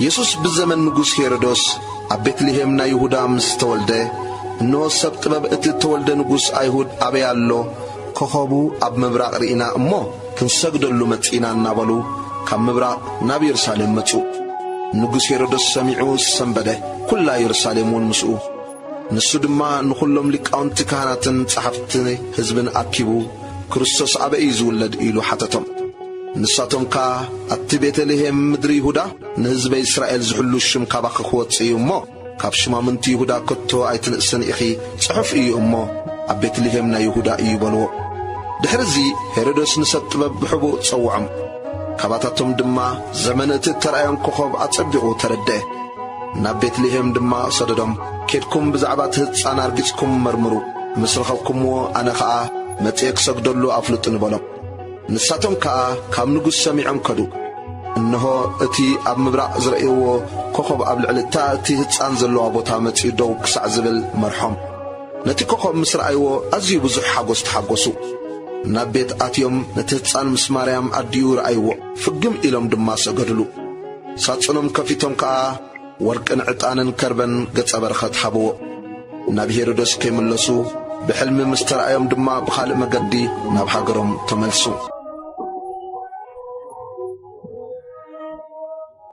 ኢየሱስ ብዘመን ንጉሥ ሄሮዶስ ኣብ ቤትልሔም ናይ ይሁዳ ምስ ተወልደ እነሆ ሰብ ጥበብ እቲ ተወልደ ንጉሥ ኣይሁድ ኣበይ ኣሎ ኮኸቡ ኣብ ምብራቕ ርኢና እሞ ክንሰግደሉ መጺና እናበሉ ካብ ምብራቕ ናብ ኢየሩሳሌም መጹ። ንጉሥ ሄሮዶስ ሰሚዑ ሰንበደ ኩላ ኢየሩሳሌም እውን ምስኡ። ንሱ ድማ ንኹሎም ሊቃውንቲ ካህናትን ጸሓፍትን ሕዝብን ኣኪቡ ክርስቶስ ኣበይ ዝውለድ ኢሉ ሓተቶም። ንሳቶም ከዓ ኣብቲ ቤተልሔም ምድሪ ይሁዳ ንሕዝበ እስራኤል ዝሕሉ ሽም ካባኸ ክወፅእ እዩ እሞ ካብ ሽማምንቲ ይሁዳ ከቶ ኣይትንእስን ኢኺ ጽሑፍ እዩ እሞ ኣብ ቤትልሔም ናይ ይሁዳ እዩ በልዎ። ድሕሪዚ ሄሮዶስ ንሰብ ጥበብ ብሕቡእ ጸውዖም። ካባታቶም ድማ ዘመን እቲ ተርኣዮም ኮኸብ ኣጸቢቑ ተረድአ። ናብ ቤትልሔም ድማ ሰደዶም ኬድኩም ብዛዕባ እቲ ሕፃን ኣርጊጽኩም መርምሩ፣ ምስ ረኸብኩምዎ ኣነ ከዓ መጺአ ክሰግደሉ ኣፍልጡ ንበሎም። ንሳቶም ከዓ ካብ ንጉሥ ሰሚዖም ከዱ። እነሆ እቲ ኣብ ምብራቕ ዝረእይዎ ኮኸብ ኣብ ልዕሊ እታ እቲ ሕፃን ዘለዋ ቦታ መጺኡ ደው ክሳዕ ዝብል መርሖም። ነቲ ኮኸብ ምስ ረኣይዎ ኣዝዩ ብዙሕ ሓጐስ ተሓጐሱ። ናብ ቤት ኣትዮም ነቲ ሕፃን ምስ ማርያም ኣዲኡ ረኣይዎ፣ ፍግም ኢሎም ድማ ሰገድሉ። ሳጽኖም ከፊቶም ከዓ ወርቅን ዕጣንን ከርበን ገጸ በረኸት ሃብዎ። ናብ ሄሮዶስ ከይመለሱ ብሕልሚ ምስ ተረኣዮም ድማ ብኻልእ መገዲ ናብ ሃገሮም ተመልሱ።